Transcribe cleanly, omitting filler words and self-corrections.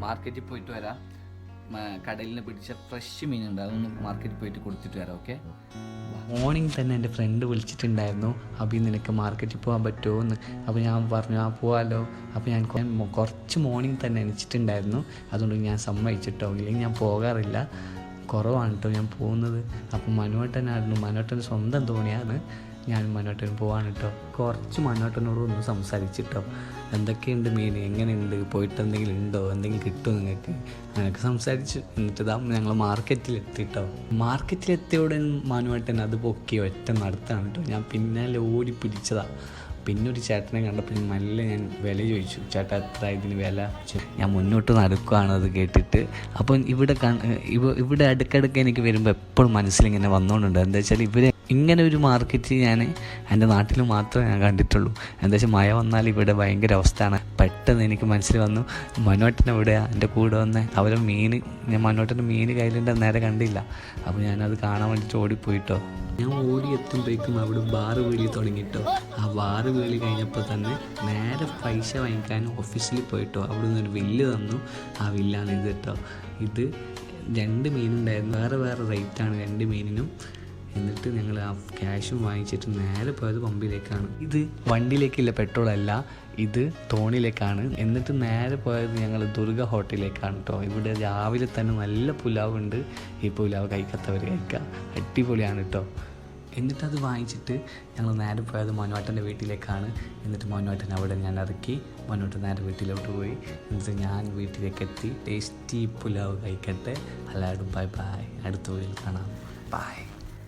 മാർക്കറ്റിൽ പോയിട്ട് വരാം. കടലിൽ നിന്ന് പിടിച്ച ഫ്രഷ് മീനുണ്ട്, അതൊന്ന് മാർക്കറ്റിൽ പോയിട്ട് കൊടുത്തിട്ട് വരാം. ഓക്കെ. മോർണിംഗ് തന്നെ എൻ്റെ ഫ്രണ്ട് വിളിച്ചിട്ടുണ്ടായിരുന്നു, അബി നിനക്ക് മാർക്കറ്റിൽ പോകാൻ പറ്റുമോ എന്ന്. അപ്പോൾ ഞാൻ പറഞ്ഞു ആ പോകാമല്ലോ. അപ്പോൾ ഞാൻ കുറച്ച് മോർണിംഗ് തന്നെ എണിച്ചിട്ടുണ്ടായിരുന്നു, അതുകൊണ്ട് ഞാൻ സമ്മതിച്ചിട്ടോ, ഇല്ലെങ്കിൽ ഞാൻ പോകാറില്ല, കുറവാണ് കേട്ടോ ഞാൻ പോകുന്നത്. അപ്പം മനുവേട്ടനായിരുന്നു, മനുവേട്ടന് സ്വന്തം തോണിയാണ്, ഞാൻ മനുവേട്ടന് പോവാണ് കേട്ടോ. കുറച്ച് മനുവേട്ടനോട് ഒന്ന് സംസാരിച്ചിട്ടോ, എന്തൊക്കെയുണ്ട് മീൻ, എങ്ങനെയുണ്ട്, പോയിട്ട് എന്തെങ്കിലും ഉണ്ടോ, എന്തെങ്കിലും കിട്ടുമോ നിങ്ങൾക്ക്, അങ്ങനെയൊക്കെ സംസാരിച്ചു. എന്നിട്ട് ഞങ്ങൾ മാർക്കറ്റിലെത്തിട്ടോ. മാർക്കറ്റിലെത്തിയ ഉടൻ മനുവേട്ടൻ അത് പൊക്കി ഒറ്റ നടത്താണ് കേട്ടോ. ഞാൻ പിന്നാലെ ഓടി പിടിച്ചതാണ്. പിന്നെ ഒരു ചേട്ടനെ കണ്ടപ്പോൾ നല്ല ഞാൻ വില ചോദിച്ചു, ചേട്ടാ എത്ര ഇതിന് വില? ഞാൻ മുന്നോട്ട് നടക്കുകയാണ് അത് കേട്ടിട്ട്. അപ്പം ഇവിടെ അടുക്കടുക്ക് എനിക്ക് വരുമ്പോൾ എപ്പോഴും മനസ്സിലിങ്ങനെ വന്നുകൊണ്ടുണ്ട്. എന്താ വെച്ചാൽ ഇങ്ങനെ ഒരു മാർക്കറ്റ് ഞാൻ എൻ്റെ നാട്ടിൽ മാത്രമേ ഞാൻ കണ്ടിട്ടുള്ളൂ. എന്താ വെച്ചാൽ മഴ വന്നാൽ ഇവിടെ ഭയങ്കര അവസ്ഥയാണ്. പെട്ടെന്ന് എനിക്ക് മനസ്സിൽ വന്നു, മനോട്ടൻ എവിടെയാണ് എൻ്റെ കൂടെ വന്നേ, അവരെ ഞാൻ മനോട്ടൻ്റെ മീൻ കയ്യിലുണ്ട്, നേരെ കണ്ടില്ല. അപ്പോൾ ഞാനത് കാണാൻ വേണ്ടിയിട്ട് ഓടിപ്പോയിട്ടോ. ഞാൻ ഓടി എത്തുമ്പോഴേക്കും അവിടെ ബാറ് വേളി തുടങ്ങിയിട്ടോ. ആ ബാറ് വേളി കഴിഞ്ഞപ്പോൾ തന്നെ നേരെ പൈസ വാങ്ങിക്കാൻ ഓഫീസിൽ പോയിട്ടോ. അവിടെ നിന്നൊരു ബില്ല് തന്നു. ആ ബില്ലാണ് ഇത് കേട്ടോ. ഇത് 2 മീനുണ്ടായിരുന്നു, വേറെ റേറ്റാണ് 2 മീനിനും. എന്നിട്ട് ഞങ്ങൾ ആ ക്യാഷും വാങ്ങിച്ചിട്ട് നേരെ പോയത് പമ്പിലേക്കാണ്. ഇത് വണ്ടിയിലേക്കില്ല, പെട്രോളല്ല, ഇത് തോണിയിലേക്കാണ്. എന്നിട്ട് നേരെ പോയത് ഞങ്ങൾ ദുർഗ ഹോട്ടലിലേക്കാണ് കേട്ടോ. ഇവിടെ രാവിലെ തന്നെ നല്ല പുലാവ് ഉണ്ട്, ഈ പുലാവ് കഴിക്കാത്തവർ കഴിക്കുക, അടിപൊളിയാണ് കേട്ടോ. എന്നിട്ടത് വാങ്ങിച്ചിട്ട് ഞങ്ങൾ നേരെ പോയത് മനുവേട്ടൻ്റെ വീട്ടിലേക്കാണ്. എന്നിട്ട് മനുവേട്ടൻ അവിടെ ഞാൻ ഇറക്കി, മനുവേട്ടൻ നേരെ വീട്ടിലോട്ട് പോയി. എന്നിട്ട് ഞാൻ വീട്ടിലേക്ക് എത്തി. ടേസ്റ്റി പുലാവ് കഴിക്കട്ടെ. എല്ലാവരും ബൈ ബൈ, അടുത്ത വീട്ടിൽ കാണാം, ബൈ.